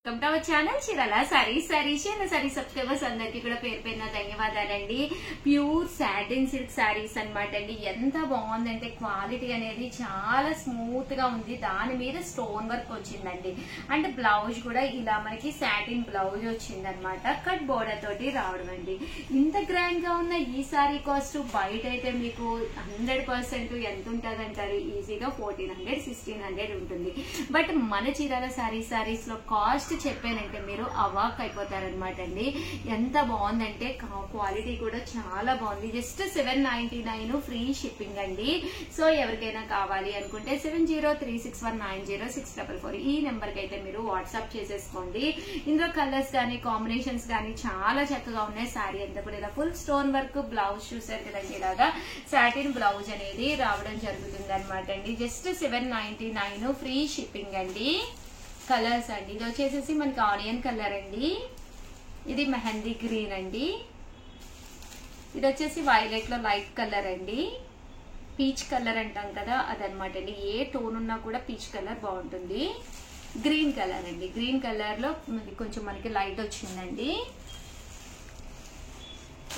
Welcome to our channel Chirala saris sorry subscribers అందరికి కూడా పేరు పేరున ధన్యవాదాలండి. ప్యూర్ సాటిన్ సిల్క్ సారీస్ అన్నమాట అండి. ఎంత బాగుందంటే క్వాలిటీ అనేది చాలా స్మూత్ గా ఉంది. దాని మీద స్టోన్ వర్క్ వచ్చిందండి. అండ్ బ్లౌజ్ కూడా ఇలా మనకి సాటిన్ బ్లౌజ్ వచ్చింది అనమాట. కట్ బోర్డర్ తోటి రావడం అండి. ఇంత గ్రాండ్ గా ఉన్న ఈ సారీ కాస్ట్ బయట అయితే మీకు 100% ఎంత ఉంటుంది అంటారు? ఈజీగా 1400 1600 ఉంటుంది. బట్ మన చీరాల సారీస్ లో కాస్ట్ చెప్పానంటే మీరు అవాక్ అయిపోతారనమాట అండి. ఎంత బాగుందంటే క్వాలిటీ కూడా చాలా బాగుంది. జస్ట్ 799 ఫ్రీ షిప్పింగ్ అండి. సో ఎవరికైనా కావాలి అనుకుంటే 7036190644 ఈ నెంబర్ కి అయితే మీరు వాట్సాప్ చేసేసుకోండి. ఇందులో కలర్స్ కానీ కాంబినేషన్స్ కానీ చాలా చక్కగా ఉన్నాయి. శారీ అంతా కూడా ఇలా ఫుల్ స్టోన్ వర్క్, బ్లౌజ్ చూసారు కదండి, ఇలాగా సాటిన్ బ్లౌజ్ అనేది రావడం జరుగుతుంది అనమాట అండి. జస్ట్ 799 ఫ్రీ షిప్పింగ్ అండి. కలర్స్ అండి, ఇది వచ్చేసేసి మనకి ఆనియన్ కలర్ అండి, ఇది మెహందీ గ్రీన్ అండి, ఇది వచ్చేసి వైలెట్ లో లైట్ కలర్ అండి, పీచ్ కలర్ అంటాం కదా అదనమాట అండి. ఏ టోన్ ఉన్నా కూడా పీచ్ కలర్ బాగుంటుంది. గ్రీన్ కలర్ అండి, గ్రీన్ కలర్ లో కొంచెం మనకి లైట్ వచ్చిందండి.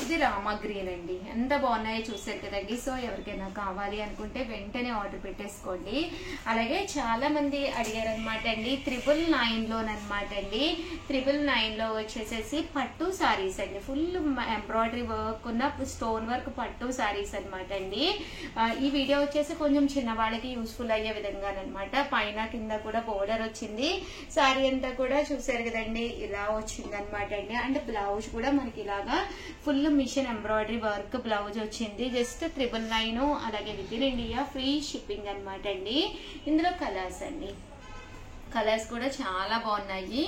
ఇది రామా గ్రీన్ అండి. ఎంత బాగున్నాయో చూసారు కదండి. సో ఎవరికైనా కావాలి అనుకుంటే వెంటనే ఆర్డర్ పెట్టేసుకోండి. అలాగే చాలా మంది అడిగారు అనమాట అండి 999 లోనమాట అండి. 999 లో వచ్చేసేసి పట్టు సారీస్ అండి. ఫుల్ ఎంబ్రాయిడరీ వర్క్ ఉన్న స్టోన్ వర్క్ పట్టు సారీస్ అనమాట అండి. ఈ వీడియో వచ్చేసి కొంచెం చిన్నవాళ్ళకి యూస్ఫుల్ అయ్యే విధంగానమాట. పైన కింద కూడా బోర్డర్ వచ్చింది. సారీ అంతా కూడా చూసారు కదండి, ఇలా వచ్చింది అనమాట అండి. అండ్ బ్లౌజ్ కూడా మనకి ఇలాగా full machine embroidery work blouse వచ్చింది. జస్ట్ 999, అలాగే within India free shipping అనమాట అండి. ఇందులో కలర్స్ అండి, కలర్స్ కూడా చాలా బాగున్నాయి.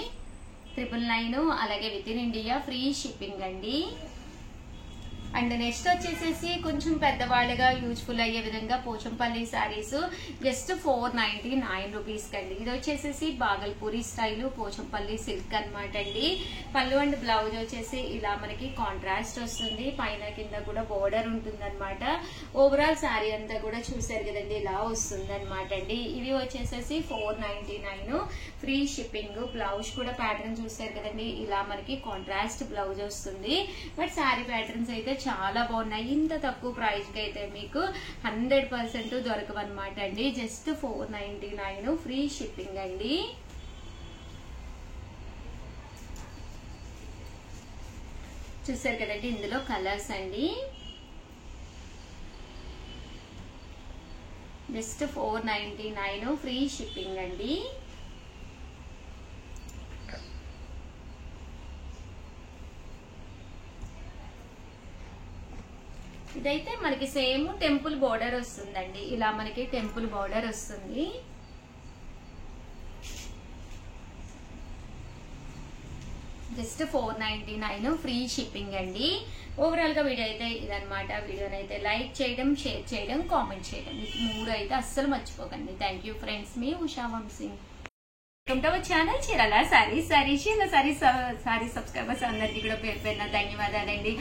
999, అలాగే within India free shipping అండి. అండ్ నెక్స్ట్ వచ్చేసేసి కొంచెం పెద్దవాళ్ళగా యూజ్ఫుల్ అయ్యే విధంగా పోచంపల్లి సారీస్ జస్ట్ 499 రూపీస్ కండి. ఇది వచ్చేసేసి బాగల్పూరి స్టైల్ పోచంపల్లి సిల్క్ అనమాట అండి. పళ్ళు అండ్ బ్లౌజ్ వచ్చేసి ఇలా మనకి కాంట్రాస్ట్ వస్తుంది. పైన కింద కూడా బోర్డర్ ఉంటుంది అనమాట. ఓవరాల్ శారీ అంతా కూడా చూసారు కదండి, ఇలా వస్తుంది అనమాట అండి. ఇవి వచ్చేసేసి 499 ఫ్రీ షిప్పింగ్. బ్లౌజ్ కూడా ప్యాటర్న్ చూసారు కదండి, ఇలా మనకి కాంట్రాస్ట్ బ్లౌజ్ వస్తుంది. బట్ శారీ ప్యాటర్న్స్ అయితే చాలా బాగున్నాయి. ఇంత తక్కువ ప్రైస్ కి అయితే మీకు 100% దొరకవన్నమాట అండి. జస్ట్ 499 ఫ్రీ షిప్పింగ్ అండి. చూసారు కదండి, ఇందులో కలర్స్ అండి. జస్ట్ 499 ఫ్రీ షిప్పింగ్ అండి. ఇదైతే మనకి సేమ్ టెంపుల్ బోర్డర్ వస్తుందండి. ఇలా మనకి టెంపుల్ బోర్డర్ వస్తుంది. జస్ట్ 499 ఫ్రీ షిప్పింగ్ అండి. ఓవరాల్ గా వీడియో అయితే ఇదనమాట. వీడియోని అయితే లైక్ చేయడం, షేర్ చేయడం, కామెంట్ చేయడం, ఈ 3 అయితే అస్సలు మర్చిపోకండి. థ్యాంక్ యూ ఫ్రెండ్స్, మీ Usha Vamsi. Welcome to our channel Chirala sari subscribers అందరికి కూడా పేరు పేరున ధన్యవాదాలండి.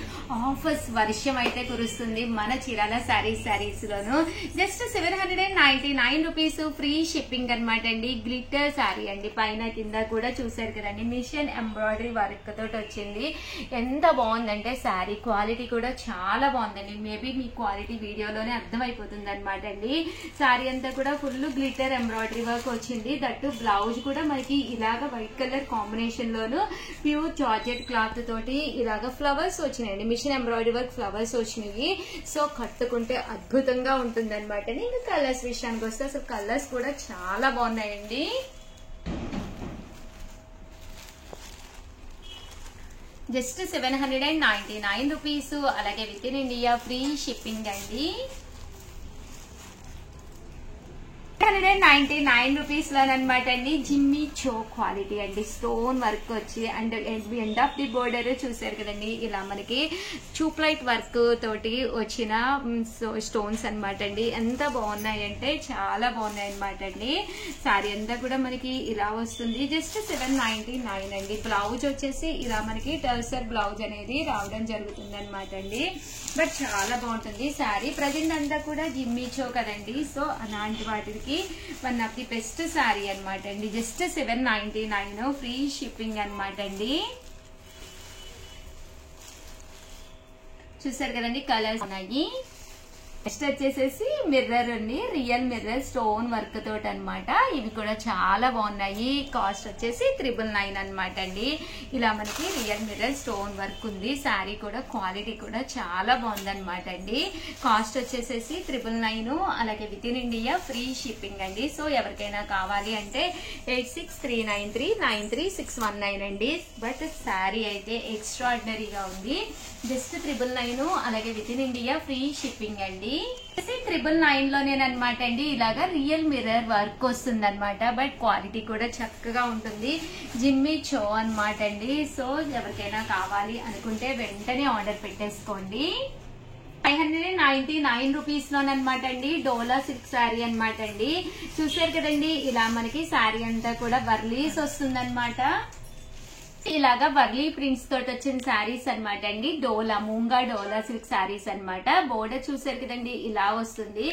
ఆఫర్స్ వర్షం అయితే కురుస్తుంది మన చీరాల సారీస్ లోను. జస్ట్ 799 రూపీస్ ఫ్రీ షిప్పింగ్ అనమాట అండి. గ్లిటర్ సారీ అండి. పైన కింద కూడా చూసారు కదండి, మిషన్ ఎంబ్రాయిడరీ వర్క్ తోటి వచ్చింది. ఎంత బాగుందంటే శారీ క్వాలిటీ కూడా చాలా బాగుందండి. మేబీ మీ క్వాలిటీ వీడియోలోనే అర్థమైపోతుంది అనమాట అండి. శారీ అంతా కూడా ఫుల్ గ్లిటర్ ఎంబ్రాయిడరీ వర్క్ వచ్చింది. దట్టు బ్లౌజ్ కూడా మనకి ఇలాగ వైట్ కలర్ కాంబినేషన్ లోను ప్యూర్ జార్జెట్ క్లాత్ తోటి ఇలాగ ఫ్లవర్స్ వచ్చినాయండి. మిషన్ ఎంబ్రాయిడరీ వర్క్ ఫ్లవర్స్ వచ్చినాయి. సో కట్టుకుంటే అద్భుతంగా ఉంటుంది అనమాట. ఇంకా కలర్స్ విషయానికి వస్తే అసలు కలర్స్ కూడా చాలా బాగున్నాయండి. జస్ట్ 799 రూపీస్, అలాగే within India free shipping అండి. 199 రూపీస్ లోనమాట అండి. జిమ్మి చో క్వాలిటీ అండి. స్టోన్ వర్క్ వచ్చి and end of the border చూసారు కదండి, ఇలా మనకి చూప్ లైట్ వర్క్ తోటి వచ్చిన స్టోన్స్ అనమాట అండి. ఎంత బాగున్నాయంటే చాలా బాగున్నాయి అనమాట అండి. శారీ అంతా కూడా మనకి ఇలా వస్తుంది. జస్ట్ 799 అండి. బ్లౌజ్ వచ్చేసి ఇలా మనకి టర్సర్ బ్లౌజ్ అనేది రావడం జరుగుతుంది అనమాట అండి. బట్ చాలా బాగుంటుంది శారీ. ప్రజెంట్ అంతా కూడా జిమ్మి చో కదండి. సో అలాంటి వాటికి one of the best sari అనమాట అండి. జస్ట్ 799 ఫ్రీ షిప్పింగ్ అనమాట అండి. చూసారు కదండి, కలర్స్ ఉన్నాయి. నెక్స్ట్ వచ్చేసేసి మిర్రర్ అండి, రియల్ మిర్రర్ స్టోన్ వర్క్ తోటి అనమాట. ఇవి కూడా చాలా బాగున్నాయి. కాస్ట్ వచ్చేసి 999 అనమాట అండి. ఇలా మనకి రియల్ మిర్రర్ స్టోన్ వర్క్ ఉంది. శారీ కూడా క్వాలిటీ కూడా చాలా బాగుంది అనమాట అండి. కాస్ట్ వచ్చేసేసి 999, అలాగే within India free shipping అండి. సో ఎవరికైనా కావాలి అంటే 8639393619 అండి. బట్ శారీ అయితే ఎక్స్ట్రాడినరీగా ఉంది. జస్ట్ 999, అలాగే within India free shipping అండి. 999 లోనేనమాట అండి. ఇలాగా రియల్ మిర్రర్ వర్క్ వస్తుంది అనమాట. బట్ క్వాలిటీ కూడా చక్కగా ఉంటుంది. జిమ్మి చో అనమాట అండి. సో ఎవరికైనా కావాలి అనుకుంటే వెంటనే ఆర్డర్ పెట్టేసుకోండి. 599 రూపీస్ లోనమాట అండి. డోలా సిల్క్ శారీ అనమాట అండి. చూసారు కదండి, ఇలా మనకి శారీ అంతా కూడా వర్లీస్ వస్తుంది అనమాట. ఇలాగా వర్లీ ప్రింట్స్ తోటి వచ్చిన శారీస్ అనమాట అండి. డోలా మూంగా డోలా సిల్క్ శారీస్ అనమాట. బోర్డర్ చూసారు కదండి, ఇలా వస్తుంది.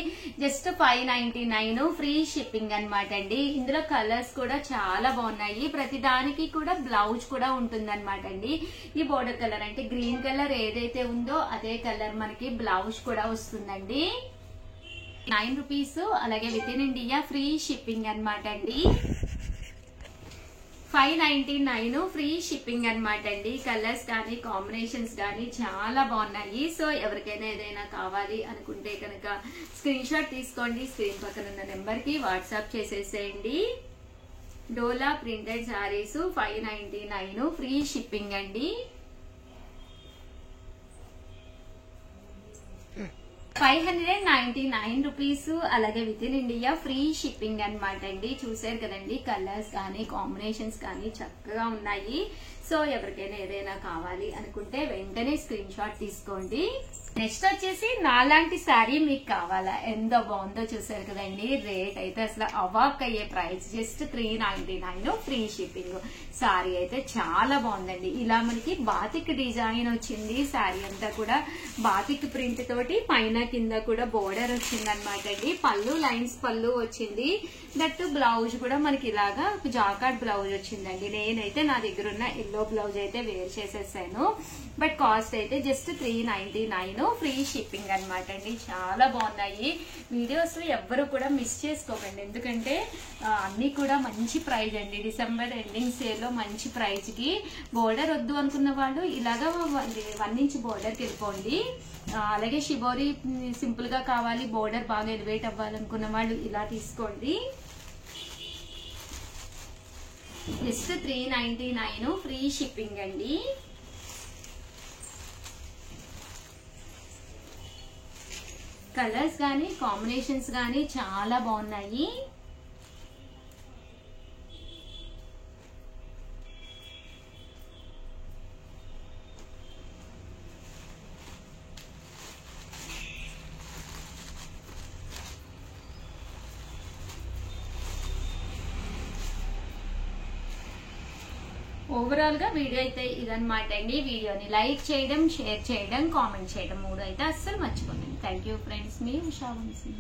జస్ట్ 599 ఫ్రీ షిప్పింగ్ అనమాట అండి. ఇందులో కలర్స్ కూడా చాలా బాగున్నాయి. ప్రతి దానికి కూడా బ్లౌజ్ కూడా ఉంటుంది అనమాట అండి. ఈ బోర్డర్ కలర్ అంటే గ్రీన్ కలర్ ఏదైతే ఉందో అదే కలర్ మనకి బ్లౌజ్ కూడా వస్తుందండి. 9 రూపీస్, అలాగే within India free shipping అనమాట అండి. 599 ఫ్రీ షిప్పింగ్ అనమాట అండి. కలర్స్ కానీ కాంబినేషన్స్ కానీ చాలా బాగున్నాయి. సో ఎవరికైనా ఏదైనా కావాలి అనుకుంటే కనుక స్క్రీన్ షాట్ తీసుకోండి. స్క్రీన్ పక్కన ఉన్న నెంబర్ కి వాట్సాప్ చేసేసేయండి. డోలా ప్రింటెడ్ శారీస్ 599 ఫ్రీ షిప్పింగ్ అండి. 599 రూపీస్, అలాగే within India free shipping అనమాట అండి. చూసారు కదండి, కలర్స్ కానీ కాంబినేషన్స్ కానీ చక్కగా ఉన్నాయి. సో ఎవరికైనా ఏదైనా కావాలి అనుకుంటే వెంటనే స్క్రీన్ షాట్ తీసుకోండి. నెక్స్ట్ వచ్చేసి నాలాంటి శారీ మీకు కావాలా? ఎంత బాగుందో చూసారు కదండి. రేట్ అయితే అసలు అవాక్ అయ్యే price. Just 399 free shipping. Sari అయితే చాలా బాగుందండి. ఇలా మనకి బాతిక్ డిజైన్ వచ్చింది. శారీ అంతా కూడా బాతిక్ ప్రింట్ తోటి పైన కింద కూడా బోర్డర్ వచ్చింది అనమాట అండి. పళ్ళు లైన్స్ పళ్ళు వచ్చింది. దట్టు బ్లౌజ్ కూడా మనకి ఇలాగా జాకార్డ్ బ్లౌజ్ వచ్చిందండి. నేనైతే నా దగ్గర ఉన్న ఎల్లో బ్లౌజ్ అయితే వేర్ చేసేసాను. బట్ కాస్ట్ అయితే జస్ట్ 399 ఫ్రీ షిప్పింగ్ అనమాట అండి. చాలా బాగున్నాయి. వీడియోస్ ఎవ్వరు కూడా మిస్ చేసుకోకండి, ఎందుకంటే అన్ని కూడా మంచి ప్రైజ్ అండి. డిసెంబర్ ఎండింగ్ సేల్ లో మంచి ప్రైజ్ కి. బోర్డర్ వద్దు అనుకున్న వాళ్ళు ఇలాగా 1 ఇంచ్ బోర్డర్కి వెళ్ళిపోండి. అలాగే షిబోరి సింపుల్ గా కావాలి, బోర్డర్ బాగా ఎలివేట్ అవ్వాలనుకున్న వాళ్ళు ఇలా తీసుకోండి. జస్ట్ 399 ఫ్రీ షిప్పింగ్ అండి. కలర్స్ కానీ కాంబినేషన్స్ కానీ చాలా బాగున్నాయి. ఓవరాల్ గా వీడియో అయితే ఇదనమాట అండి. వీడియోని లైక్ చేయడం, షేర్ చేయడం, కామెంట్ చేయడం 3 అయితే అస్సలు మర్చిపోకండి. Thank you friends. మీ ఉషా వంశీ.